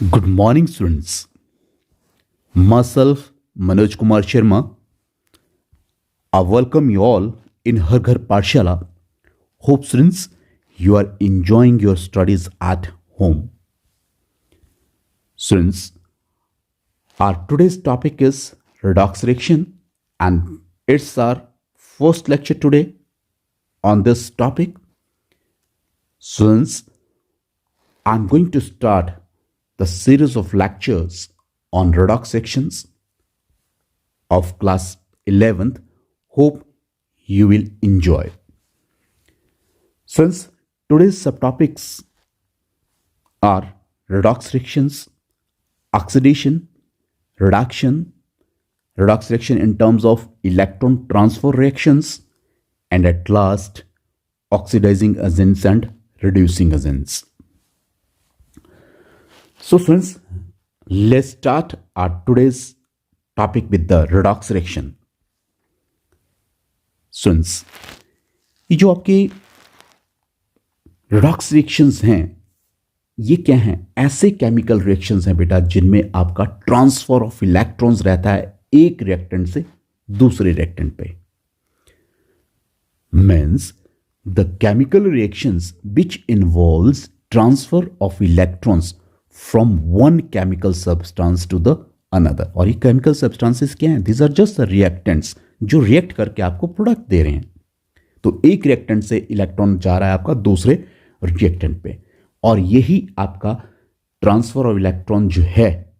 Good morning, students. Myself, Manoj Kumar Sharma. I welcome you all in Har Ghar Pathshala. Hope, students, you are enjoying your studies at home. Students, our today's topic is redox reaction, and it's our first lecture today on this topic. Students, I'm going to start the series of lectures on redox sections of class 11th. Hope you will enjoy. Since today's subtopics are redox reactions, oxidation, reduction, redox reaction in terms of electron transfer reactions, and at last oxidizing agents and reducing agents. So friends, let's start our today's topic with the redox reaction. Students, ये जो आपके redox reactions हैं, ये क्या हैं? ऐसे chemical reactions हैं बेटा जिनमें आपका ट्रांसफर ऑफ इलेक्ट्रॉन्स रहता है एक रिएक्टेंट से दूसरे रिएक्टेंट पे. Means the chemical reactions which involves transfer of electrons from one chemical substance to the another. और ये केमिकल सब्सटेंसेस क्या हैं? These are just the reactants जो रिएक्ट करके आपको प्रोडक्ट दे रहे हैं. तो एक रिएक्टेंट से इलेक्ट्रॉन जा रहा है आपका दूसरे रिएक्टेंट पे, और यही आपका ट्रांसफर ऑफ इलेक्ट्रॉन जो है.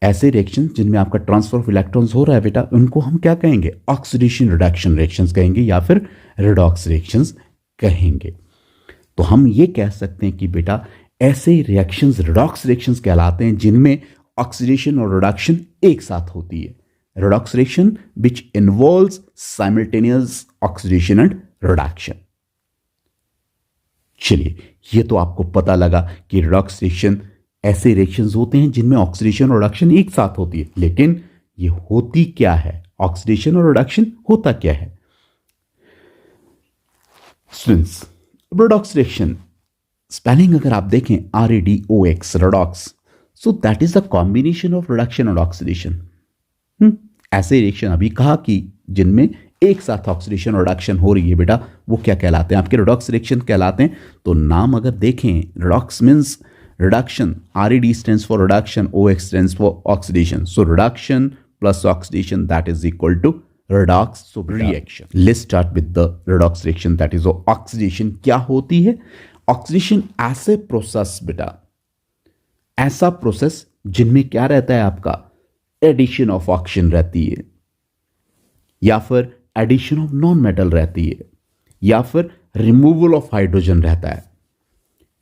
ऐसे रिएक्शन जिनमें आपका ट्रांसफर ऑफ इलेक्ट्रॉन्स हो रहा है बेटा, उनको हम क्या कहेंगे? ऑक्सीडेशन रिडक्शन रिएक्शंस कहेंगे या फिर रिडॉक्स रिएक्शंस कहेंगे. तो हम ये कह सकते हैं कि बेटा ऐसे रिएक्शंस रिडॉक्स रिएक्शंस कहलाते हैं जिनमें ऑक्सीडेशन और रिडक्शन एक साथ होती है. Redox reaction which involves simultaneous oxidation and reduction. चलिए, ये तो आपको पता लगा कि रिडॉक्स रिएक्शन ऐसे रिएक्शंस होते हैं जिनमें ऑक्सीडेशन और रिडक्शन एक साथ होती है. लेकिन ये होती क्या है? ऑक्सीडेशन और रिडक्शन होता क्या है? स्टूडेंट्स, रिडॉक्स रिएक्शन स्पेलिंग अगर आप देखें RADOX redox, so that is the combination of reduction और ऑक्सीडेशन. ऐसे रिएक्शन अभी कहा कि जिनमें एक साथ ऑक्सीडेशन और रिडक्शन हो रही है बेटा, वो क्या कहलाते हैं? आपके रिडॉक्स रिएक्शन कहलाते हैं. तो नाम अगर देखें, redox means reduction. RAD stands for reduction, OX stands for oxidation. So reduction plus oxidation that is equal to redox reaction. Let's start with the redox reaction, that is oxidation. क्या होती है oxidation? ऐसे process बेटा, ऐसा process जिनमें क्या रहता है आपका? एडिशन ऑफ ऑक्सीजन रहती है, या फिर एडिशन ऑफ नॉन मेटल रहती है, या फिर रिमूवल ऑफ हाइड्रोजन रहता है,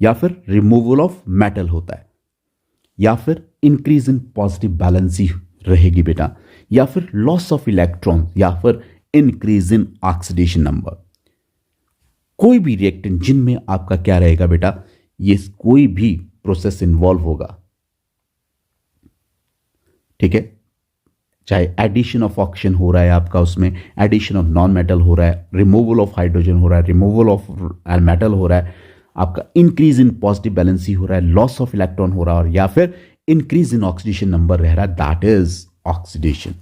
या फिर रिमूवल ऑफ मेटल होता है, या फिर इंक्रीज इन पॉजिटिव बैलेंसी रहेगी बेटा, या फिर लॉस ऑफ इलेक्ट्रॉन, या फिर इंक्रीज इन ऑक्सीडेशन नंबर. कोई भी रिएक्टेंट जिनमें आपका क्या रहेगा बेटा? ये कोई भी प्रोसेस इन्वॉल्व होगा. ठीक है, चाहे एडिशन ऑफ ऑक्सीजन हो रहा है आपका, उसमें एडिशन ऑफ नॉन मेटल हो रहा है, रिमूवल ऑफ हाइड्रोजन हो रहा है, रिमूवल ऑफ मेटल हो रहा है, आपका इंक्रीज इन पॉजिटिव बैलेंसी हो रहा है, लॉस ऑफ इलेक्ट्रॉन हो रहा है, और या फिर इंक्रीज इन ऑक्सीडेशन नंबर रह रहा है, that is oxidation.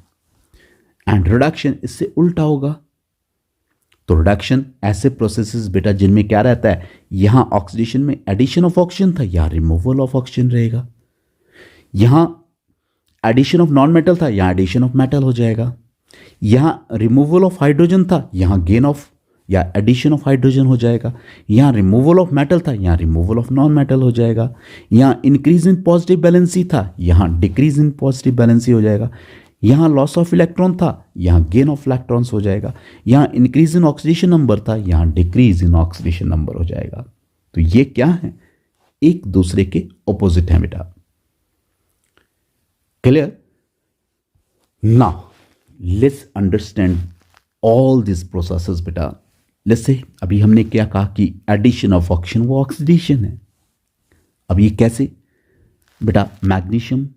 And reduction इससे उल्टा होगा. तो रिडक्शन ऐसे प्रोसेसेस बेटा जिनमें क्या रहता है? यहां ऑक्सीडेशन में एडिशन ऑफ ऑक्सीजन था, यहां रिमूवल ऑफ ऑक्सीजन रहेगा. यहां एडिशन ऑफ नॉन मेटल था, यहां एडिशन ऑफ मेटल हो जाएगा. यहां रिमूवल ऑफ हाइड्रोजन था, यहां गेन ऑफ या एडिशन ऑफ हाइड्रोजन हो जाएगा. यहां रिमूवल ऑफ मेटल था, यहां रिमूवल ऑफ नॉन मेटल हो जाएगा. यहां इंक्रीज इन पॉजिटिव बैलेंसी था, यहां डिक्रीज इन पॉजिटिव बैलेंसी हो जाएगा. यहां लॉस ऑफ इलेक्ट्रॉन था, यहां गेन ऑफ इलेक्ट्रॉन्स हो जाएगा. यहां इंक्रीज इन ऑक्सीडेशन नंबर था, यहां डिक्रीज इन ऑक्सीडेशन नंबर हो जाएगा. तो ये क्या है? एक दूसरे के ऑपोजिट है बेटा. Clear? Now let's understand all this processes बेटा. लेट्स से अभी हमने क्या कहा कि एडिशन ऑफ ऑक्सीजन वो ऑक्सीडेशन है. अब ये कैसे बेटा? Magnesium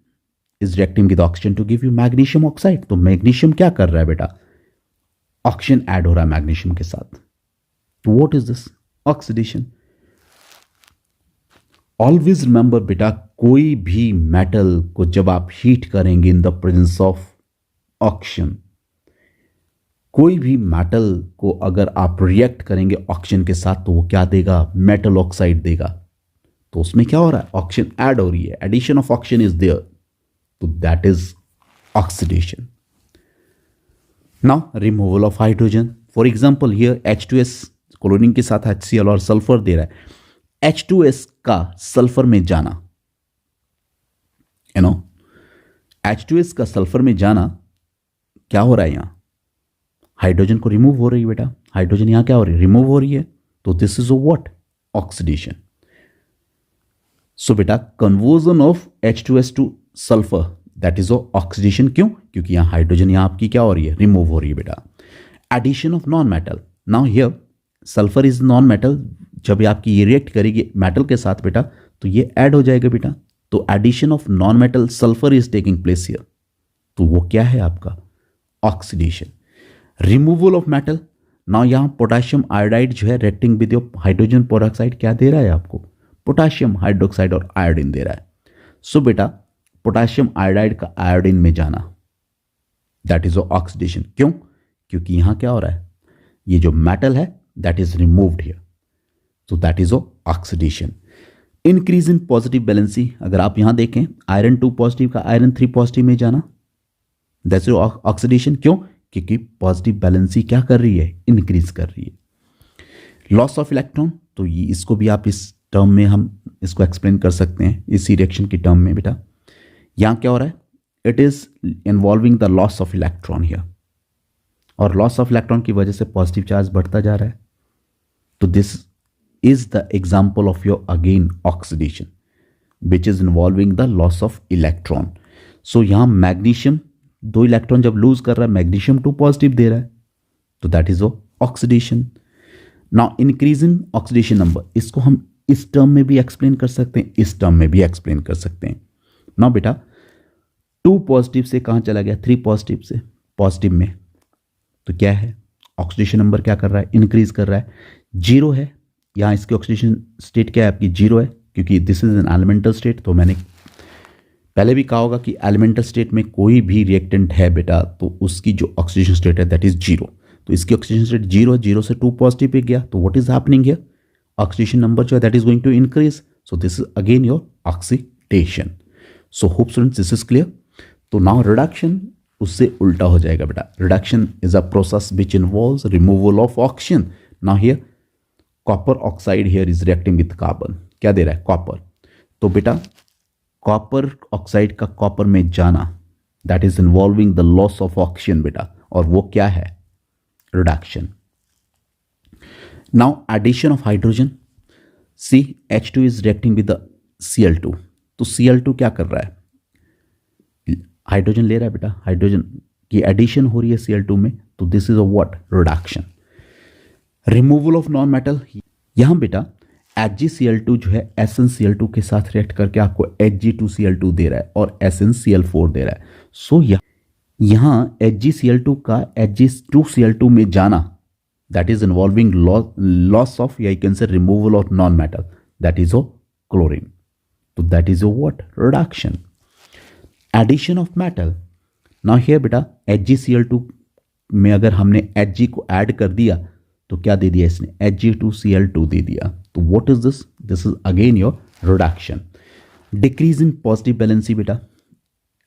is reacting with oxygen to give you magnesium oxide. तो मैग्नीशियम क्या कर रहा है बेटा? ऑक्सीजन ऐड हो रहा है मैग्नीशियम के साथ. तो what is this? Oxidation. Always remember बेटा, कोई भी मेटल को जब आप हीट करेंगे in the presence of oxygen, कोई भी मेटल को अगर आप रिएक्ट करेंगे ऑक्सीजन के साथ तो वो क्या देगा, मेटल ऑक्साइड देगा। तो उसमें क्या हो रहा है, ऑक्सीजन ऐड हो रही है, addition of oxygen is there, तो that is oxidation. Now removal of hydrogen, for example here H2S chlorine के साथ HCl और सल्फर दे रहा है, H2S का सल्फर में जाना, H2S का सल्फर में जाना क्या हो रहा है, यहां हाइड्रोजन को रिमूव हो रही है बेटा, हाइड्रोजन यहां क्या हो रही है, रिमूव हो रही है, तो दिस इज व्हाट, ऑक्सीडेशन। सो बेटा conversion of H2S two sulphur, that is oxidation. क्यों, क्योंकि यहां हाइड्रोजन यहां आपकी क्या हो रही है, रिमूव हो रही है बेटा। Addition of non metal, now here sulphur is non metal, जब ये आपकी ये रिएक्ट करेगी मेटल के साथ बेटा तो ये ऐड हो जाएगा बेटा, तो addition of non metal sulphur is taking place here, तो वो क्या है आपका, oxidation. Removal of metal, now यहां पोटेशियम आयोडाइड जो है रिएक्टिंग विद हाइड्रोजन पेरोक्साइड क्या दे रहा है आपको, पोटेशियम हाइड्रोक्साइड और आयोडीन दे रहा है। सो बेटा पोटेशियम आयोडाइड का आयोडीन में जाना, दैट इज ऑक्सीडेशन। क्यों, क्योंकि यहां क्या हो रहा है, ये जो मेटल है that is removed here, so that is oxidation. Increase in positive valency, अगर आप यहां देखें आयरन 2 पॉजिटिव का आयरन 3 पॉजिटिव में जाना, दैट्स ऑक्सीडेशन। क्यों, क्योंकि पॉजिटिव वैलेंसी क्या कर रही है, इंक्रीज कर रही है। लॉस ऑफ इलेक्ट्रॉन, तो ये इसको भी आप इस टर्म में हम इसको एक्सप्लेन कर सकते हैं, इसी रिएक्शन की टर्म में बेटा। यहां क्या हो रहा है, it is involving the loss of electron here, और लॉस ऑफ इलेक्ट्रॉन की वजह से पॉजिटिव चार्ज बढ़ता जा रहा है, तो this is the example of your again oxidation which is involving the loss of electron. So यहां मैग्नीशियम 2 इलेक्ट्रॉन जब लूज कर रहा है, मैग्नीशियम 2 पॉजिटिव दे रहा है, तो that is oxidation. Now increase in oxidation number, इसको हम इस टर्म में भी एक्सप्लेन कर सकते हैं, इस टर्म में भी एक्सप्लेन कर सकते हैं। नाउ बेटा 2 पॉजिटिव से कहां चला गया, 3 पॉजिटिव से पॉजिटिव में, तो क्या है, ऑक्सीडेशन नंबर क्या कर रहा है, इंक्रीज कर रहा है। 0 है, यहां इसकी ऑक्सीडेशन स्टेट क्या है आपकी, 0 है, क्योंकि this is an elemental state. तो मैंने पहले भी कहा होगा कि एलिमेंटल स्टेट में कोई भी रिएक्टेंट है बेटा तो उसकी जो ऑक्सीडेशन स्टेट है दैट इज 0, तो इसकी ऑक्सीडेशन स्टेट 0 है, 0 से 2 पॉजिटिव पे गया, तो what is happening here, oxidation number जो है that is going to increase, so this is again your oxidation. So hope students this is clear. तो नाउ रिडक्शन उससे उल्टा हो जाएगा बेटा, reduction is a process which involves removal of oxygen. Now here copper oxide here is reacting with carbon, क्या दे रहा है, कॉपर, तो बेटा कॉपर ऑक्साइड का कॉपर में जाना that is involving the loss of oxygen बेटा, और वो क्या है, reduction. Now addition of hydrogen, see H2 is reacting with the Cl2, तो Cl2 क्या कर रहा है, हाइड्रोजन ले रहा है बेटा, हाइड्रोजन की एडिशन हो रही है Cl2 में, तो this is a what, reduction. Removal of non metal, यहां बेटा HgCl2 जो है SnCl2 के साथ रिएक्ट करके आपको Hg2Cl2 दे रहा है और SnCl4 दे रहा है। सो यहां HgCl2 का Hg2Cl2 में जाना that is involving loss of, या you can say removal of non metal, that is chlorine, तो that is what, reduction. Addition of metal, now here बेटा HgCl2 में अगर हमने Hg को ऐड कर दिया तो क्या दे दिया इसने, Hg2Cl2 दे दिया, तो what is this, this is again your reduction. Decrease in positive valency बेटा,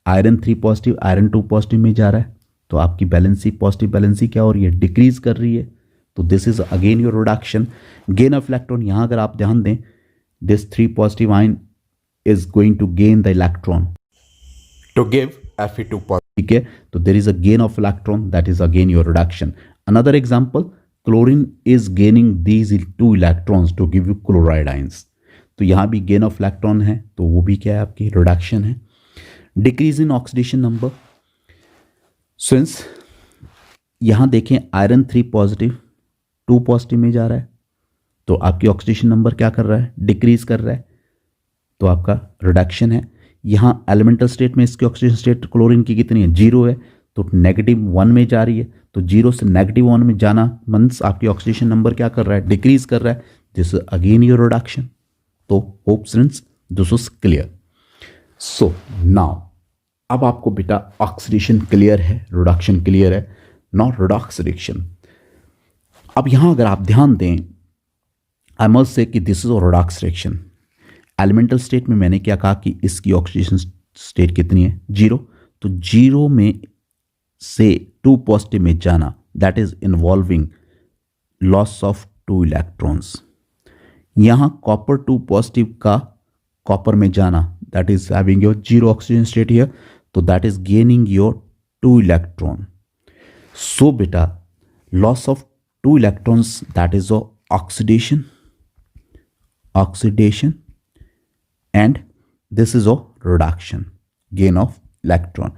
आयरन 3 पॉजिटिव आयरन 2 पॉजिटिव में जा रहा है, तो आपकी बैलेंसी पॉजिटिव बैलेंसी क्या हो रही है, डिक्रीज कर रही है, तो this is again your reduction. Gain of electron, यहां अगर आप ध्यान दें this 3 positive ion is going to gain the electron to give Fe2 positive, ठीक है, तो there is a gain of electron, that is again your reduction. Another example, chlorine is gaining these 2 electrons to give you chloride ions, तो यहां भी gain of electron है, तो वो भी क्या है आपकी, रिडक्शन है। Decrease in oxidation number, since यहां देखें आयरन 3 पॉजिटिव 2 पॉजिटिव में जा रहा है, तो आपकी ऑक्सीडेशन नंबर क्या कर रहा है, डिक्रीज कर रहा है, तो आपका रिडक्शन है। यहां एलिमेंटल स्टेट में इसकी ऑक्सीडेशन स्टेट क्लोरीन की कितनी है, 0 है, तो -1 में जा रही है, तो 0 से -1 में जाना मीन्स आपकी ऑक्सीडेशन नंबर क्या कर रहा है, डिक्रीज कर रहा है, दिस अगेन योर रिडक्शन। तो hope students this was clear. So now अब आपको बेटा ऑक्सीडेशन क्लियर है, रिडक्शन क्लियर है। Now redox reaction. अब यहां अगर आप ध्यान दें, आई मस्ट से कि this is a redox reaction. Elemental state में मैंने क्या कहा कि इसकी ऑक्सीडेशन स्टेट कितनी है, 0। तो 0 में से 2 पॉजिटिव में जाना, that is involving loss of 2 electrons. यहां कॉपर 2 पॉजिटिव का कॉपर में जाना, that is having your 0 oxygen state here, तो that is gaining your 2 electron. So बेटा loss of 2 electrons, that is oxidation, and this is reduction, gain of electron.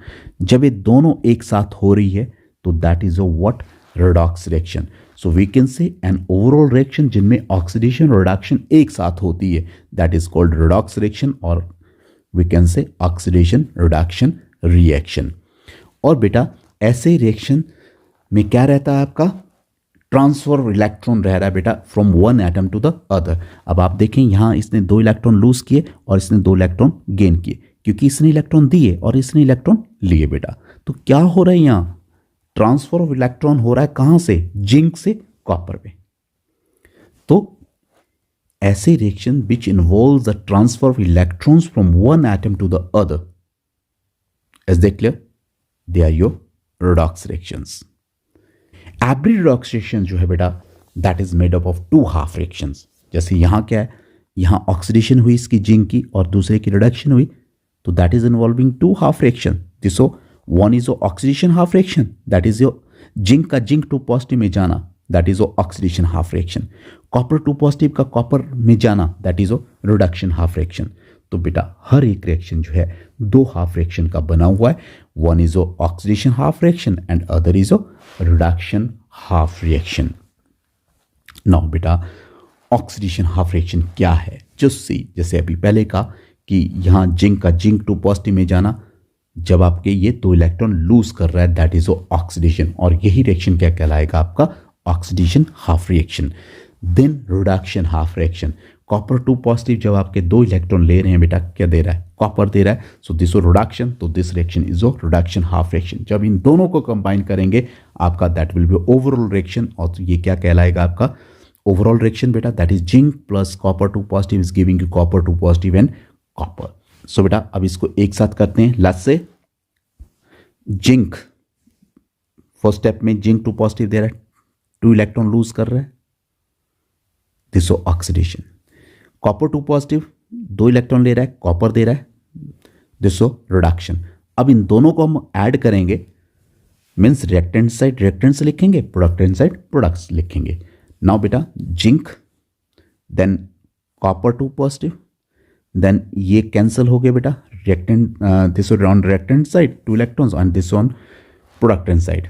जब ये दोनों एक साथ हो रही है तो that is what, redox reaction. So we can say an overall reaction जिनमें ऑक्सीडेशन रिडक्शन एक साथ होती है, that is called redox reaction, और we can say oxidation reduction reaction. और बेटा ऐसे रिएक्शन में क्या रहता है आपका, ट्रांसफर ऑफ इलेक्ट्रॉन रह रहा है बेटा from one atom to the other. अब आप देखें यहां इसने 2 इलेक्ट्रॉन लूज किए और इसने 2 इलेक्ट्रॉन गेन किए, क्योंकि इसने इलेक्ट्रॉन दिए और इसने इलेक्ट्रॉन लिए बेटा। तो क्या हो रहा है यहां, ट्रांसफर ऑफ इलेक्ट्रॉन हो रहा है कहां से, जिंक से कॉपर पे। तो ऐसे reaction which involve the transfer of electrons from one atom to the other, is that clear, they are your redox reactions. Every redox reaction जो है बेटा that is made up of 2 half reactions. जैसे यहां क्या है, यहां oxidation हुई इसकी जिंक की और दूसरे की रिडक्शन हुई, तो that is involving 2 half reaction. This one is oxidation half reaction, that is your zinc का जिंक 2 पॉजिटिव में जाना, that is oxidation half reaction. Copper 2 positive का कॉपर में जाना, that is reduction half reaction. तो बेटा हर एक रिएक्शन जो है 2 हाफ रिएक्शन का बना हुआ है, one is oxidation half reaction and other is reduction half reaction. Now बेटा ऑक्सीडेशन हाफ रिएक्शन क्या है, जस्ट सी, जैसे अभी पहले कहा कि यहां जिंक का जिंक 2 पॉजिटिव में जाना, जब आपके ये 2 इलेक्ट्रॉन लूज कर रहा है दैट इज ऑक्सीडेशन, और यही रिएक्शन क्या कहलाएगा आपका, oxidation half reaction. Then reduction half reaction, copper 2 positive जब आपके 2 इलेक्ट्रॉन ले रहे हैं बेटा, क्या दे रहा है, कॉपर दे रहा है, सो दिस रिडक्शन, तो this reaction is reduction half reaction. जब इन दोनों को कंबाइन करेंगे आपका that will be overall reaction, और ये क्या कहलाएगा आपका ओवरऑल रिएक्शन बेटा, that is zinc plus copper 2 positive is giving you copper 2 positive and copper. So बेटा अब इसको एक साथ करते हैं, let's say zinc, first step में जिंक 2 पॉजिटिव दे रहा है, 2 इलेक्ट्रॉन लूज कर रहा है, this oxidation. Copper 2 positive 2 electron ले रहा है, कॉपर दे रहा है, दिस रिडक्शन। अब इन दोनों को हम ऐड करेंगे, मीन्स रिएक्टेंट साइड रिएक्टेंट्स लिखेंगे, प्रोडक्टेंट साइड प्रोडक्ट्स लिखेंगे। नाउ बेटा zinc then copper 2 positive, then ये कैंसिल हो गया बेटा, reactant this on reactant side 2 electrons and this on product side,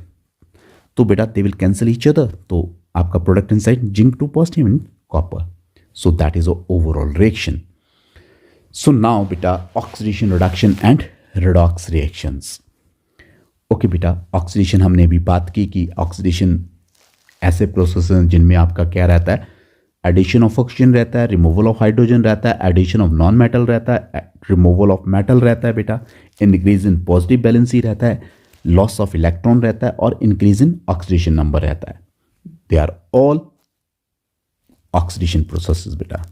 तो बेटा they will cancel each other, तो आपका product side zinc 2 positive and copper, so that is a overall reaction. So now beta oxidation reduction and redox reactions. Okay बेटा oxidation हमने अभी बात की कि ऑक्सीडेशन ऐसे प्रोसेस हैं जिनमें आपका क्या रहता है, एडिशन ऑफ ऑक्सीजन रहता है, रिमूवल ऑफ हाइड्रोजन रहता है, एडिशन ऑफ नॉन मेटल रहता है, रिमूवल ऑफ मेटल रहता है बेटा, इंक्रीज इन पॉजिटिव बैलेंसी रहता है, लॉस ऑफ इलेक्ट्रॉन रहता है और इंक्रीज इन ऑक्सीडेशन नंबर रहता है। They are all oxidation processes बेटा।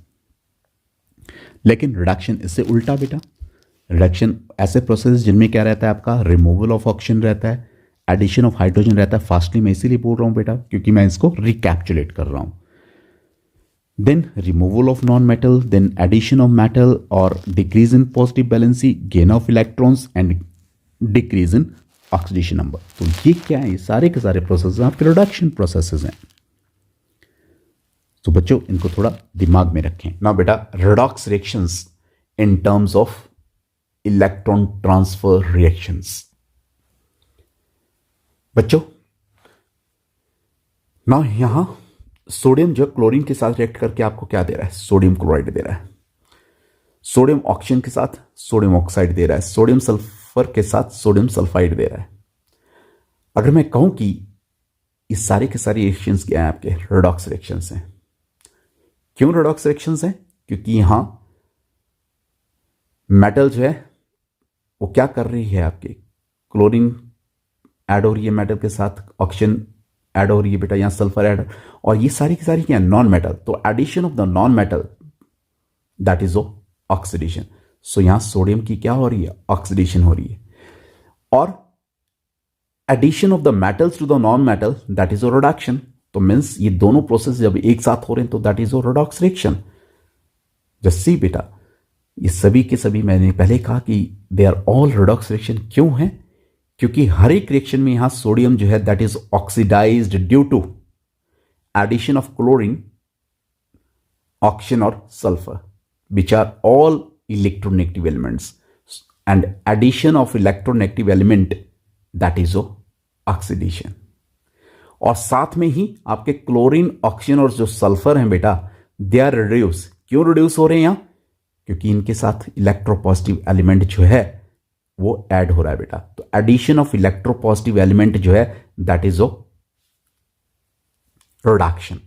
लेकिन रिडक्शन इससे उल्टा बेटा, रिडक्शन ऐसे प्रोसेस जिनमें क्या रहता है आपका, रिमूवल ऑफ ऑक्सीजन रहता है, एडिशन ऑफ हाइड्रोजन रहता है। फास्टली मैं इसीलिए बोल रहा हूं बेटा क्योंकि मैं इसको रिकैप्चुलेट कर रहा हूं। Then removal of non metal, then addition of metal और decrease in positive valency, gain of electrons and decrease in oxidation number. तो ये क्या है, ये सारे के सारे प्रोसेस आपके रिडक्शन प्रोसेसेस हैं। तो बच्चों इनको थोड़ा दिमाग में रखें। ना बेटा redox reactions in terms of electron transfer reactions. बच्चों ना यहां सोडियम जो क्लोरीन के साथ रिएक्ट करके आपको क्या दे रहा है, सोडियम क्लोराइड दे रहा है, सोडियम ऑक्सीजन के साथ सोडियम ऑक्साइड दे रहा है, सोडियम सल्फर के साथ सोडियम सल्फाइड दे रहा है। अगर मैं कहूं कि ये सारे के सारे रिएक्शंस क्या हैं, आपके रिडॉक्स रिएक्शंस हैं। क्यों रिडॉक्स रिएक्शंस हैं? क्योंकि यहां मेटल जो है वो क्या कर रही है, आपके क्लोरीन ऐड हो रही है मेटल के साथ, ऑक्सीजन ऐड हो रही है बेटा, यहां सल्फर ऐड, और ये सारी की सारी क्या है, नॉन मेटल। तो addition of the non metal that is oxidation. So यहां सोडियम की क्या हो रही है, ऑक्सीडेशन हो रही है। और addition of the metals to the non metal that is reduction. तो मीन्स ये दोनों प्रोसेस जब एक साथ हो रहे हैं तो that is redox reaction. Just see बेटा, ये सभी के सभी मैंने पहले कहा कि they are all redox reaction. क्यों है? क्योंकि हर एक रिएक्शन में यहां सोडियम जो है that is oxidized due to addition of chlorine, oxygen और sulphur which are all electronegative elements, and addition of electronegative element that is oxidation। और साथ में ही आपके क्लोरीन, ऑक्सीजन और जो सल्फर हैं बेटा, दे आर रिड्यूस। क्यों रिड्यूस हो रहे हैं यहां? क्योंकि इनके साथ इलेक्ट्रोपॉजिटिव एलिमेंट जो है वो ऐड हो रहा है बेटा। तो एडिशन ऑफ इलेक्ट्रोपॉजिटिव एलिमेंट जो है that is reduction.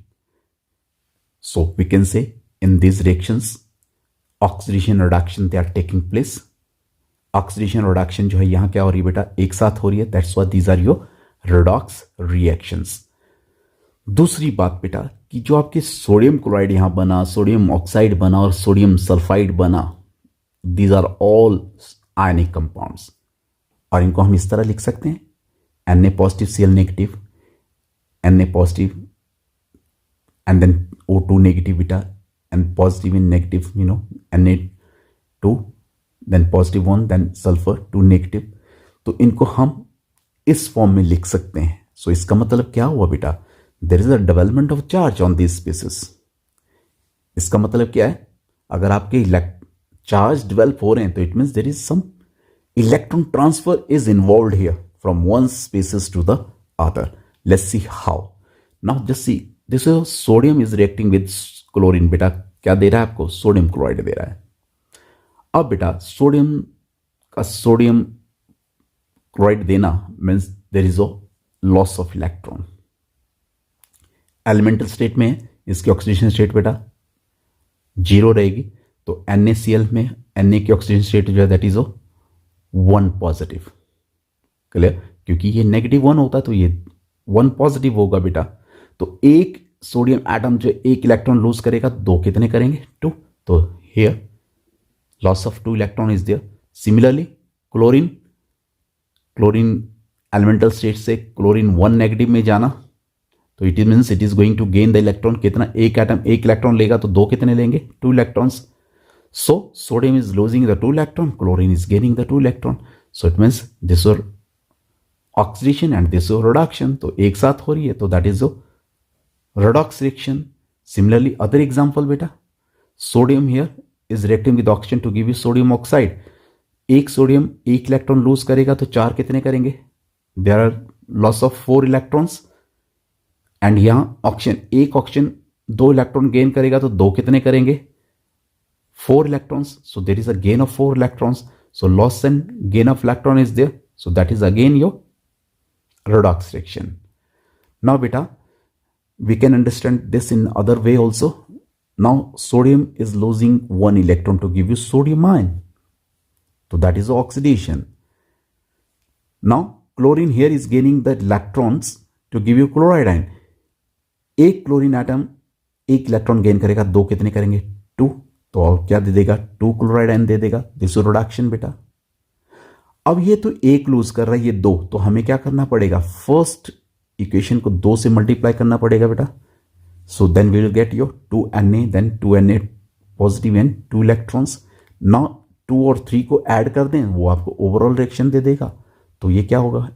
So we can say in these reactions oxidation reduction they are taking place. Oxidation reduction जो है यहां क्या हो रही है बेटा, एक साथ हो रही है। That's why these are your redox reactions. दूसरी बात बेटा कि जो आपके सोडियम क्लोराइड यहां बना, सोडियम ऑक्साइड बना और सोडियम सल्फाइड बना, these are all ionic compounds. और इनको हम इस तरह लिख सकते हैं, Na positive Cl negative, Na positive and then O2 negative बेटा, and positive and negative, Na2, then positive 1, then sulfur 2 negative। तो इनको हम इस फॉर्म में लिख सकते हैं। सो इसका मतलब क्या हुआ बेटा, there is a development of charge on this species. इसका मतलब क्या है, अगर आपके चार्ज डेवलप हो रहे हैं तो it means there is some electron transfer is involved here from one species to the other. Let's see how. Now just see this sodium is reacting with chlorine. बेटा क्या दे रहा है आपको, सोडियम क्लोराइड दे रहा है। अब बेटा सोडियम का सोडियम क्लोराइड देना means there is a loss of electron. Elemental state में इसकी ऑक्सीडेशन स्टेट बेटा 0 रहेगी। तो NaCl में Na की ऑक्सीडेशन स्टेट जो है दैट इज 1 पॉजिटिव। क्लियर? क्योंकि ये -1 होता है तो ये 1 पॉजिटिव होगा बेटा। तो एक सोडियम एटम जो एक इलेक्ट्रॉन लूज करेगा, 2 कितने करेंगे, 2। तो here loss of 2 electron is there. Similarly chlorine elemental state से क्लोरीन 1 नेगेटिव में जाना, तो it means it is going to gain the electron. कितना, एक एटम एक इलेक्ट्रॉन लेगा तो 2 कितने लेंगे, 2 electrons. So sodium is losing the 2 electron, chlorine is gaining the 2 electron. So it means this oxidation and this reduction तो एक साथ हो रही है, तो that is redox reaction। Similarly, other example बेटा, sodium here is reacting with oxygen to give you sodium oxide। एक sodium एक इलेक्ट्रॉन लूज करेगा तो 4 कितने करेंगे, there are loss of 4 electrons. And यहां ऑक्सीजन, एक ऑक्सीजन 2 इलेक्ट्रॉन गेन करेगा तो 2 कितने करेंगे, 4 electrons. So there is a gain of 4 electrons. So loss and gain of electron is there, so that is again your redox reaction। Now बेटा we can understand this in other way also। Now sodium is losing 1 electron to give you sodium ion, so that is oxidation। Now chlorine here is gaining the electrons to give you chloride ion। एक chlorine atom एक electron gain करेगा, 2 कितने करेंगे, 2। तो और क्या दे देगा, 2 chloride ion दे देगा। दिस इज रिडक्शन बेटा। अब ये तो एक लूज कर रहा है, ये 2, तो हमें क्या करना पड़ेगा, फर्स्ट इक्वेशन को 2 से मल्टीप्लाई करना पड़ेगा बेटा। So then we will get your 2Na, then 2Na positive and 2 electrons. Now 2 और 3 को ऐड कर दें, वो आपको ओवरऑल रिएक्शन दे देगा। तो ये क्या होगा,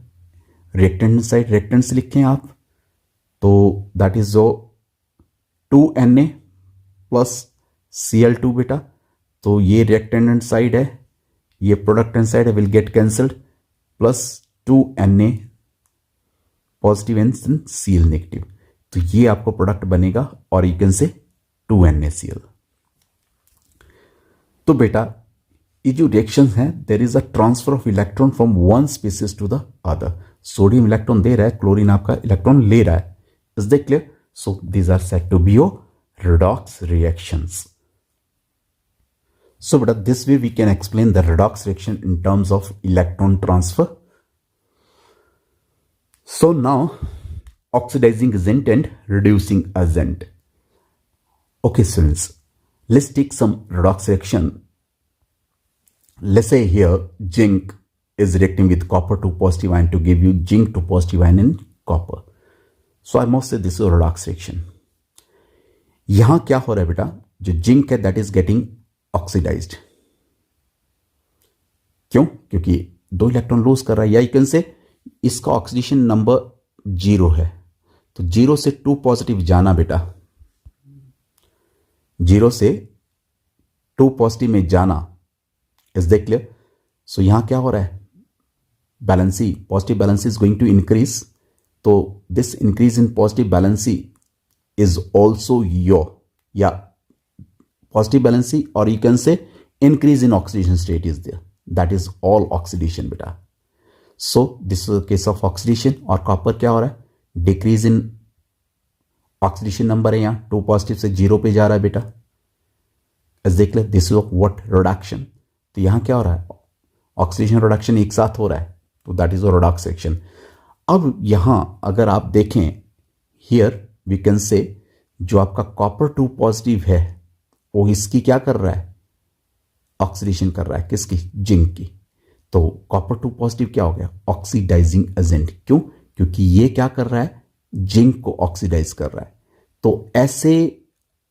रिएक्टेंट साइड रिएक्टेंट से लिखें आप, तो दैट इज जो 2Na प्लस Cl2 बेटा। तो ये रिएक्टेंट साइड है, ये प्रोडक्टेंट साइड है, will get cancelled, plus 2Na positive and Cl negative. तो ये आपको प्रोडक्ट बनेगा और यू कैन से 2NaCl। तो बेटा ये जो रिएक्शन है, there is a transfer of electron from one species to the other. Sodium electron दे रहा है, क्लोरीन आपका इलेक्ट्रॉन ले रहा है। Is that clear? So these are said to be your redox reactions। So beta, this way we can explain the redox reaction in terms of electron transfer. So now oxidizing agent and reducing agent. Okay students, let's take some redox reaction. Let's say here zinc is reacting with copper 2 positive ion to give you zinc 2 positive ion in copper. So I must say this is a redox reaction. यहां क्या हो रहा है बेटा, जो zinc है that is getting oxidised. क्यों? क्योंकि 2 इलेक्ट्रॉन लूज कर रहा है, या यू कैन से इसका ऑक्सीडेशन नंबर 0 है. तो 0 से 2 पॉजिटिव जाना बेटा, 0 से 2 पॉजिटिव में जाना. Is that clear? सो यहां क्या हो रहा है, valency, positive valency is going to increase. तो this increase in positive valency is also your positive valency, or you can say increase in oxidation state is there. That is all oxidation beta. So this is a case of oxidation. और copper क्या हो रहा है, decrease in oxidation number है, यहाँ 2 positive से 0 पे जा रहा है बेटा. देख ले, दिस इज what reduction. तो यहाँ क्या हो रहा है, ऑक्सीडेशन रिडक्शन एक साथ हो रहा है, तो that is a redox reaction. अब यहाँ अगर आप देखें हियर वी कैन से जो आपका कॉपर 2 पॉजिटिव है वो इसकी क्या कर रहा है, ऑक्सीडेशन कर रहा है. किसकी? जिंक की. तो कॉपर 2 पॉजिटिव क्या हो गया, ऑक्सीडाइजिंग एजेंट. क्यों? क्योंकि ये क्या कर रहा है, जिंक को ऑक्सीडाइज कर रहा है. तो ऐसे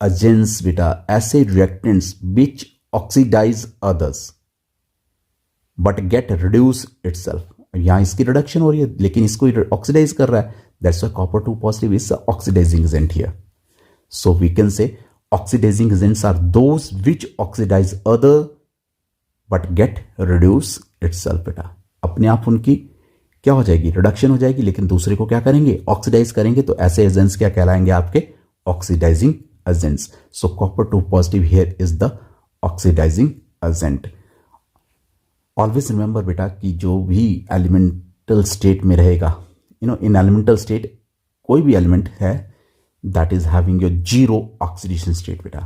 एजेंट्स बेटा, ऐसे reactants which oxidize others but get reduce itself. यहां इसकी रिडक्शन हो रही है लेकिन इसको ऑक्सीडाइज कर रहा है. That's why copper 2 positive is the oxidizing agent here. So we can say oxidizing agents are those which oxidize other but get reduce itself बेटा. अपने आप उनकी क्या हो जाएगी, रिडक्शन हो जाएगी, लेकिन दूसरे को क्या करेंगे, ऑक्सीडाइज करेंगे. तो ऐसे एजेंट्स क्या कहलाएंगे, आपके oxidizing agents. So copper 2 positive here is the oxidizing agent. Always remember बेटा कि जो भी एलिमेंटल स्टेट में रहेगा, in elemental state कोई भी एलिमेंट है that is having your 0 oxidation state beta.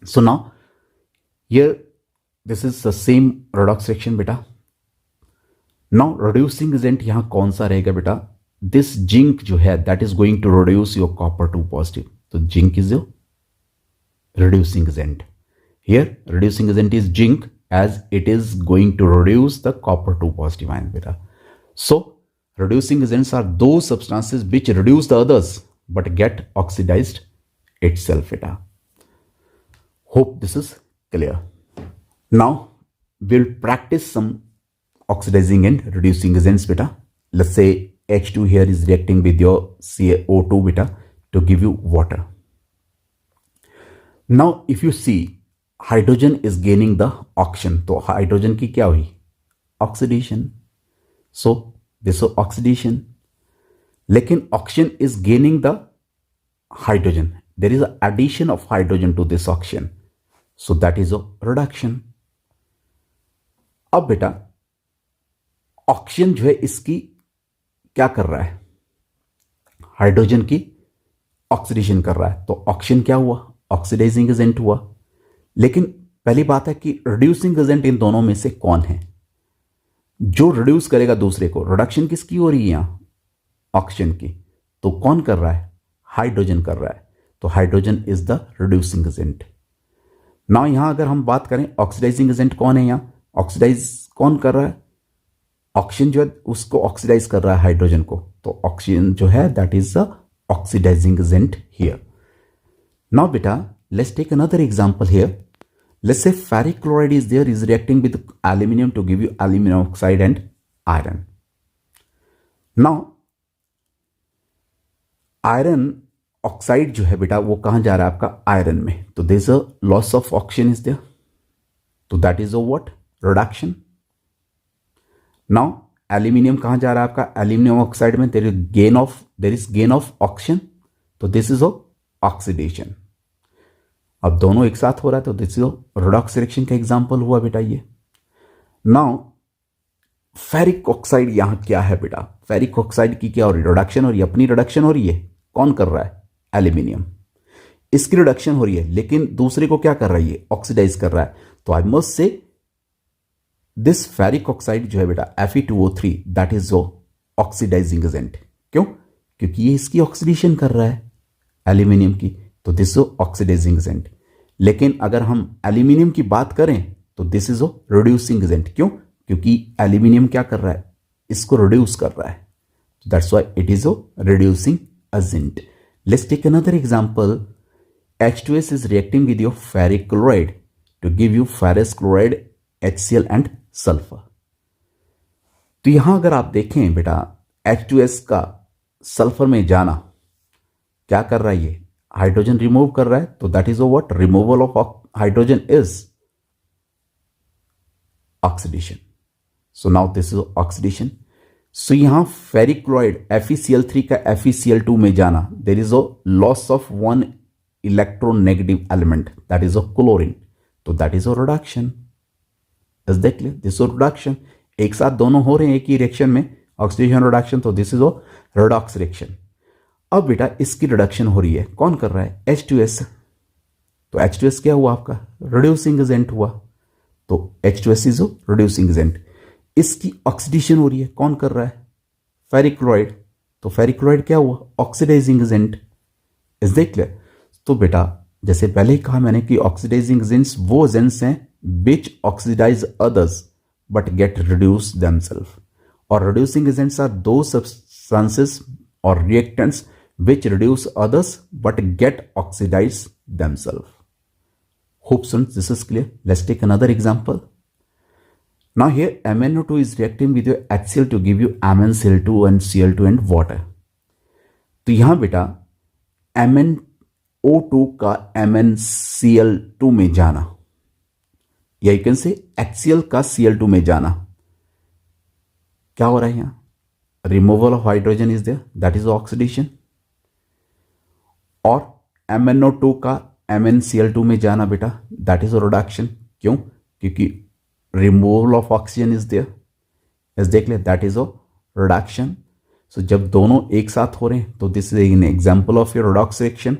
So now here this is the same redox reaction beta. Now reducing agent यहां कौन सा रहेगा बेटा, this zinc जो है that is going to reduce your copper 2 positive. तो zinc is your reducing agent. Here reducing agent is zinc as it is going to reduce the copper 2 positive ion beta. So reducing agents are those substances which reduce the others but get oxidized itself beta. Hope this is clear. Now we'll practice some oxidizing and reducing agents beta. Let's say H2 here is reacting with your CO2 beta to give you water. Now if you see hydrogen is gaining the oxygen, तो hydrogen की क्या हुई, oxidation. So this is oxidation. लेकिन oxygen is gaining the hydrogen. There is an addition of hydrogen to this oxygen. So that is a reduction. अब बेटा oxygen जो है इसकी क्या कर रहा है, हाइड्रोजन की ऑक्सीडेशन कर रहा है. तो ऑक्सीजन क्या हुआ, ऑक्सीडाइजिंग एजेंट हुआ. लेकिन पहली बात है कि रिड्यूसिंग एजेंट इन दोनों में से कौन है जो रिड्यूस करेगा दूसरे को. रिडक्शन किसकी हो रही है यहां, ऑक्सीजन की. तो कौन कर रहा है, हाइड्रोजन कर रहा है. तो hydrogen is the reducing agent. Now यहां अगर हम बात करें ऑक्सीडाइजिंग एजेंट कौन है, यहां ऑक्सीडाइज कौन कर रहा है, ऑक्सीजन जो है उसको ऑक्सीडाइज कर रहा है हाइड्रोजन को. तो ऑक्सीजन जो है that is the oxidizing agent here. Now बेटा let's take another example here. Let's say ferric chloride is there, is reacting with aluminum to give you aluminum oxide and iron. Now iron oxide जो है बेटा वो कहां जा रहा है आपका, आयरन में. तो there is a loss of oxygen is there. तो that is a what, reduction. Now aluminum कहां जा रहा है आपका, aluminum oxide में there is gain of oxygen. तो this is a oxidation. अब दोनों एक साथ हो रहा है तो दिस इज रिडॉक्स रिएक्शन का एग्जांपल हुआ बेटा ये. नाउ फेरिक ऑक्साइड यहां क्या है बेटा, फेरिक ऑक्साइड की क्या हो रही है, रिडक्शन हो रही है, अपनी रिडक्शन हो रही है. कौन कर रहा है, एल्यूमिनियम. इसकी रिडक्शन हो रही है, लेकिन दूसरे को क्या कर रहा है, ये ऑक्सीडाइज कर रहा है। तो I must say this ferric oxide जो है बेटा Fe2O3 दैट इज जो ऑक्सीडाइजिंग एजेंट। क्यों? क्योंकि ये इसकी ऑक्सीडेशन कर रहा है एल्यूमिनियम की, तो दिस इज ऑक्सीडाइजिंग एजेंट। लेकिन अगर हम एल्यूमिनियम की बात करें तो दिस इज रिड्यूसिंग एजेंट। क्यों? क्योंकि एल्यूमिनियम क्या कर रहा है, इसको रिड्यूस कर रहा है, that's why it is reducing agent. Let's take another example. H2S is reacting with your ferric chloride to give you ferrous chloride, HCl and sulfur। तो यहां अगर आप देखें बेटा H2S का सल्फर में जाना क्या कर रहा है, ये हाइड्रोजन रिमूव कर रहा है, तो that is what removal of hydrogen is oxidation. So now this is oxidation. So यहां फेरिक क्लोराइड FeCl3 का FeCl2 में जाना, there is a loss of one electronegative element that is chlorine, तो that is reduction. देख ले this reduction, एक साथ दोनों हो रहे हैं एक ही रिएक्शन में, ऑक्सीडेशन रिडक्शन, तो दिस इज रिडॉक्स रिएक्शन। अब बेटा इसकी रिडक्शन हो रही है, कौन कर रहा है, H2S। तो H2S क्या हुआ आपका, रिड्यूसिंग एजेंट हुआ, तो H2S इज रिड्यूसिंग एजेंट। इसकी ऑक्सीडेशन हो रही है, कौन कर रहा है, फेरिक क्लोराइड, तो फेरिक क्लोराइड क्या हुआ, ऑक्सीडाइजिंग एजेंट। इज देख ले। तो बेटा जैसे पहले ही कहा मैंने कि ऑक्सीडाइजिंग एजेंट्स वो एजेंट्स हैं which oxidize others but get reduce themselves, और reducing agents are those substances और reactants which reduce others but get oxidize themselves. Hope students this is clear. Let's take another example. Now here MnO2 is reacting with your HCl to give you MnCl2 and Cl2 and water। तो यहां बेटा MnO2 का MnCl2 में जाना, या you can से HCl का Cl2 में जाना, क्या हो रहा है यहां, removal of hydrogen is there, that is oxidation. और MnO2 का MnCl2 में जाना बेटा दैट इज रिडक्शन। क्यों? क्योंकि removal of oxygen is there, इस देख ले दैट इज रिडक्शन। सो जब दोनों एक साथ हो रहे हैं तो this is an example of your redox reaction.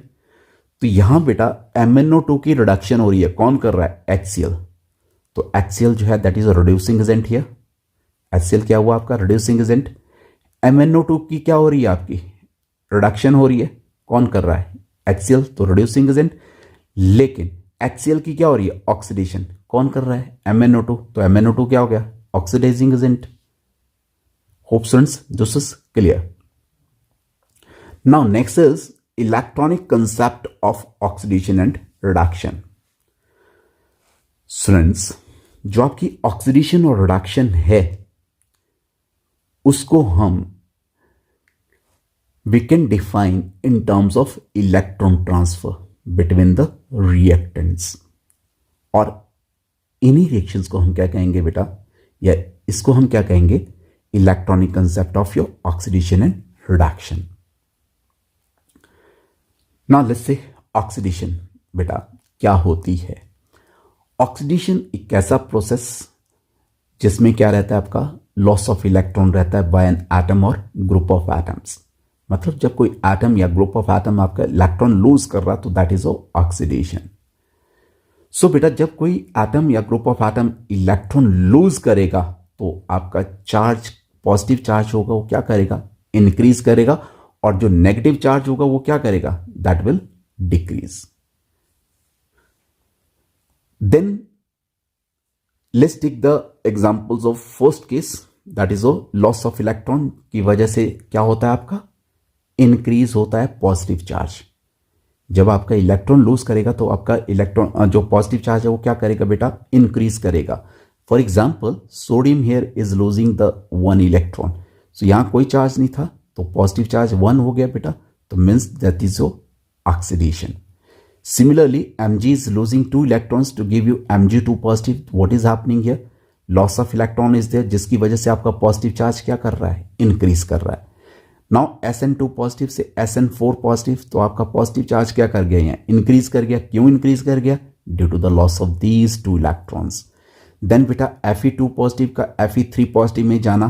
तो यहां बेटा MnO2 की रिडक्शन हो रही है, कौन कर रहा है, HCl। तो HCl जो है that is reducing agent here. HCl क्या हुआ आपका, रिड्यूसिंग एजेंट। MnO2 की क्या हो रही है, आपकी रिडक्शन हो रही है, कौन कर रहा है, HCl, तो रिड्यूसिंग एजेंट। लेकिन HCl की क्या हो रही है, ऑक्सीडेशन, कौन कर रहा है, MnO2, तो MnO2 क्या हो गया, oxidizing agent. Hope students this is clear. Now next is electronic concept of oxidation and reduction। Students, जो आपकी ऑक्सीडेशन और रिडक्शन है उसको हम we can define in terms of electron transfer between the reactants। और इन्हीं रिएक्शंस को हम क्या कहेंगे बेटा, या इसको हम क्या कहेंगे, electronic concept of your oxidation and reduction. ना लेट्स से ऑक्सीडेशन बेटा क्या होती है। ऑक्सीडेशन एक ऐसा प्रोसेस जिसमें क्या रहता है, आपका लॉस ऑफ इलेक्ट्रॉन रहता है बाय एन एटम और ग्रुप ऑफ एटम्स। मतलब जब कोई एटम या ग्रुप ऑफ एटम आपका इलेक्ट्रॉन लूज कर रहा तो दैट इज ऑक्सीडेशन। सो बेटा जब कोई एटम या group of atom electron lose करेगा तो आपका चार्ज, पॉजिटिव चार्ज होगा वो क्या करेगा, इंक्रीज करेगा, और जो नेगेटिव चार्ज होगा वो क्या करेगा, that will decrease. Then let's take the examples of first case, that is loss of electron की वजह से क्या होता है, आपका इंक्रीज होता है पॉजिटिव चार्ज। जब आपका इलेक्ट्रॉन लूज करेगा तो आपका इलेक्ट्रॉन जो पॉजिटिव चार्ज है वो क्या करेगा बेटा, इंक्रीज करेगा। For example sodium here is losing the 1 electron, so यहां कोई चार्ज नहीं था तो पॉजिटिव चार्ज 1 हो गया बेटा, तो means that is oxidation. Similarly, Mg is losing 2 electrons to give you Mg2 positive. What is happening here? Loss of electron is there, जिसकी वजह से आपका पॉजिटिव चार्ज क्या कर रहा है, इंक्रीज कर रहा है। नाउ Sn2 पॉजिटिव से Sn4 पॉजिटिव, तो आपका पॉजिटिव चार्ज क्या कर गया, इंक्रीज कर गया। क्यों इंक्रीज कर गया, due to the loss of these 2 electrons. Then बेटा Fe2 पॉजिटिव का Fe3 पॉजिटिव में जाना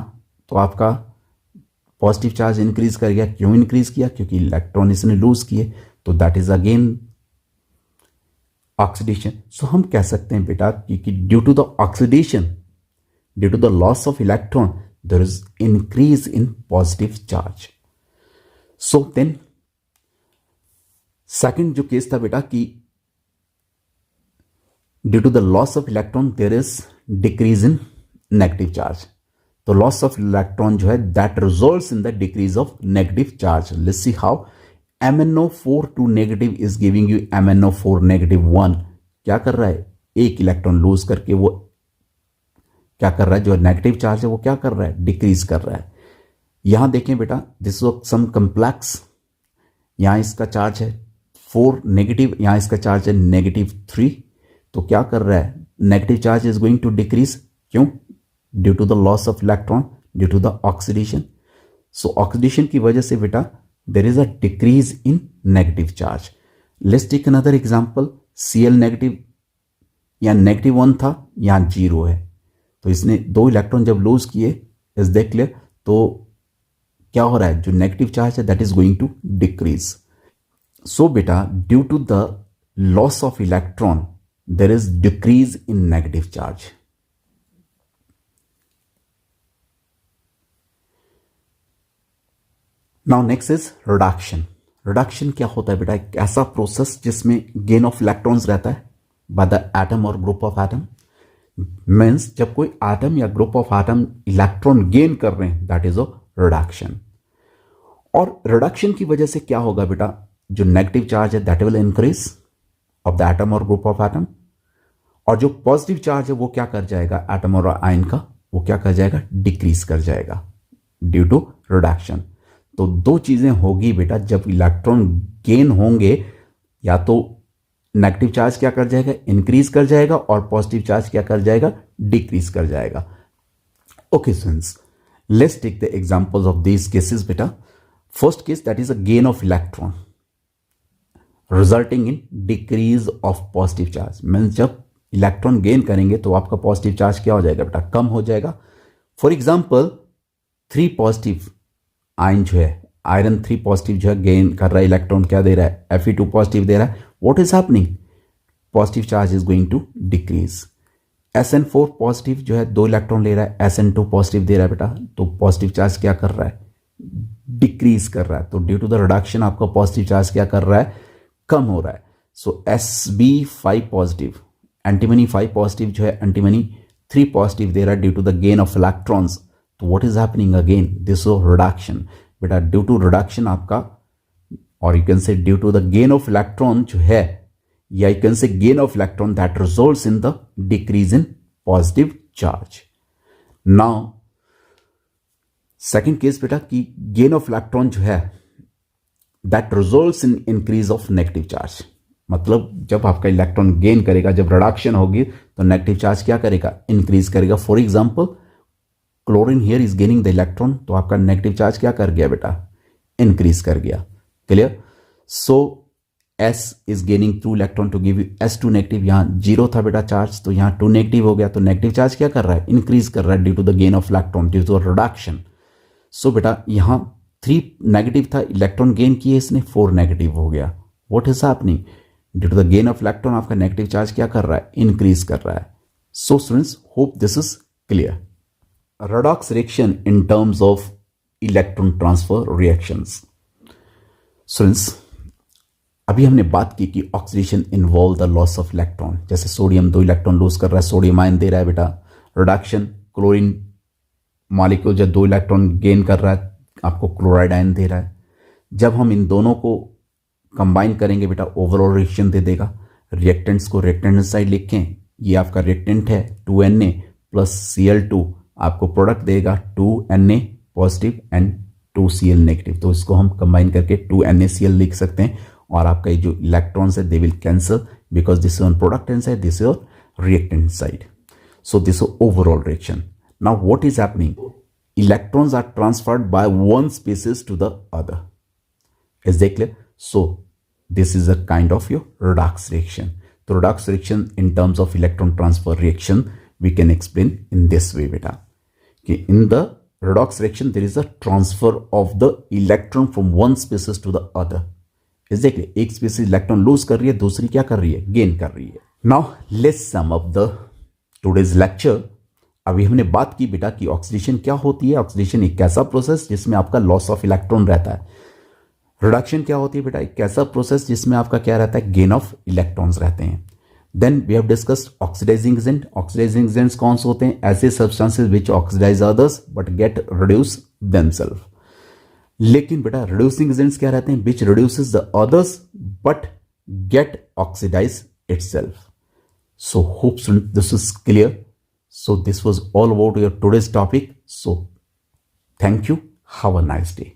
तो आपका पॉजिटिव चार्ज इंक्रीज कर गया। क्यों इंक्रीज किया, क्योंकि इलेक्ट्रॉन इसने लूज किए, तो that is again oxidation. So हम कह सकते हैं बेटा कि due to the oxidation, due to the loss of electron, there is increase in positive charge. So then second जो केस था बेटा कि due to the loss of electron there is decrease in negative charge. तो loss of electron जो है that results in the decrease of negative charge. Let's see how. MnO4 2 negative is giving you MnO4 negative 1। क्या कर रहा है, एक electron loose करके वो क्या कर रहा है, जो नेगेटिव चार्ज है वो क्या कर रहा है, डिक्रीज कर रहा है। यहां देखें बेटा, दिस इज सम कम्प्लेक्स, यहां इसका चार्ज है 4 नेगेटिव, यहां इसका चार्ज है -3। तो क्या कर रहा है, negative charge is going to decrease. क्यों? Due to the loss of electron, due to the oxidation. So oxidation की वजह से बेटा there is a decrease in negative charge. Let's take another example. Cl negative, यहां -1 था, यहां 0 है। तो इसने 2 इलेक्ट्रॉन जब लूज किए, इस देख ले, तो क्या हो रहा है, जो नेगेटिव चार्ज है that is going to decrease. So बेटा due to the loss of electron there is decrease in negative charge. Now next is reduction. Reduction क्या होता है बेटा, एक ऐसा प्रोसेस जिसमें गेन ऑफ इलेक्ट्रॉन्स रहता है बाय द एटम और ग्रुप ऑफ एटम। मीन्स जब कोई एटम या group of atom electron gain कर रहे हैं दैट इज अ रिडक्शन। और रिडक्शन की वजह से क्या होगा बेटा, जो नेगेटिव चार्ज है that will increase of the atom और ग्रुप ऑफ एटम, और जो पॉजिटिव चार्ज है वो क्या कर जाएगा, एटम और आयन का, वो क्या कर जाएगा, डिक्रीज कर जाएगा ड्यू टू रिडक्शन। तो 2 चीजें होगी बेटा, जब इलेक्ट्रॉन गेन होंगे, या तो नेगेटिव चार्ज क्या कर जाएगा, इंक्रीज कर जाएगा, और पॉजिटिव चार्ज क्या कर जाएगा, डिक्रीज कर जाएगा। Okay students, let's take the examples of these cases बेटा। First case that is a gain of electron resulting in decrease of positive charge. Means जब इलेक्ट्रॉन गेन करेंगे तो आपका पॉजिटिव चार्ज क्या हो जाएगा बेटा, कम हो जाएगा। फॉर एग्जाम्पल 3 पॉजिटिव आयन जो है, आयरन 3 पॉजिटिव जो है गेन कर रहा है इलेक्ट्रॉन, क्या दे रहा है, Fe2 पॉजिटिव दे रहा है। What is happening, positive charge is going to decrease. Sn4 positive जो है 2 इलेक्ट्रॉन ले रहा है, Sn2 पॉजिटिव दे रहा है बेटा, तो पॉजिटिव चार्ज क्या कर रहा है, डिक्रीज कर रहा है। तो ड्यू टू द रिडक्शन आपका पॉजिटिव चार्ज क्या कर रहा है, कम हो रहा है। सो Sb5 पॉजिटिव, एंटीमनी 5 पॉजिटिव जो है एंटीमनी 3 पॉजिटिव दे रहा है due to the gain of electrons. तो what is happening again, this is reduction बेटा। ड्यू टू रिडक्शन आपका, और you can say due to the gain of electron जो है, या you can say gain of electron that results in the decrease in positive charge. Now second case बेटा कि gain of electron जो है that results in increase of negative charge. मतलब जब आपका इलेक्ट्रॉन गेन करेगा, जब रिडक्शन होगी, तो नेगेटिव चार्ज क्या करेगा, इंक्रीज करेगा। For example chlorine here is gaining the electron, तो आपका नेगेटिव चार्ज क्या कर गया बेटा, इंक्रीज कर गया। Clear? So S is gaining 2 electron to give you S2 negative. यहां 0 था बेटा चार्ज, तो यहां 2 नेगेटिव हो गया। तो नेगेटिव चार्ज क्या कर रहा है, इंक्रीज कर रहा है due to the gain of electron, due to reduction. So बेटा यहां 3 नेगेटिव था, इलेक्ट्रॉन गेन किए इसने, 4 नेगेटिव हो गया। What is happening, due to the gain of electron आपका नेगेटिव चार्ज क्या कर रहा है, इंक्रीज कर रहा है। So students, hope this is clear. redox reaction in terms of electron transfer reactions. Students, अभी हमने बात की कि oxidation involve the loss of electron. जैसे सोडियम 2 इलेक्ट्रॉन लूज कर रहा है, सोडियम आयन दे रहा है बेटा। रिडक्शन, क्लोरीन मॉलिक्यूल जब 2 इलेक्ट्रॉन गेन कर रहा है, आपको क्लोराइड आयन दे रहा है। जब हम इन दोनों को कंबाइन करेंगे बेटा, ओवरऑल रिएक्शन दे देगा। रिएक्टेंट्स को रिएक्टेंट साइड लिखें, ये आपका रिएक्टेंट है 2Na प्लस Cl2, आपको प्रोडक्ट देगा 2Na positive and 2Cl negative. तो इसको हम कंबाइन करके 2NaCl लिख सकते हैं, और आपका ये जो इलेक्ट्रॉन्स है they will cancel because this is on product and side, this is on reactant side. So this is overall reaction. Now what is happening, electrons are transferred by one species to the other. Is that clear? So this is a kind of your redox reaction. The redox reaction in terms of electron transfer reaction we can explain in this way beta. Okay, in the redox reaction there is a transfer of the electron from one species to the other. Exactly, एक species electron lose कर रही है, दूसरी क्या कर रही है, gain कर रही है। Now let's sum up the today's lecture. अभी हमने बात की बेटा कि ऑक्सीडेशन क्या होती है। ऑक्सीडेशन एक ऐसा प्रोसेस जिसमें आपका लॉस ऑफ इलेक्ट्रॉन रहता है। रिडक्शन क्या होती है बेटा, एक ऐसा प्रोसेस जिसमें आपका क्या रहता है, गेन ऑफ इलेक्ट्रॉन्स रहते हैं। Then we have discussed oxidizing agent. Oxidizing agents कौन से होते हैं, ऐसे substances which oxidize others but get reduce themselves. लेकिन बेटा रिड्यूसिंग एजेंट्स क्या रहते हैं, which reduces the others but get oxidize itself. So hope this is clear. So this was all about your today's topic. So thank you. Have a nice day.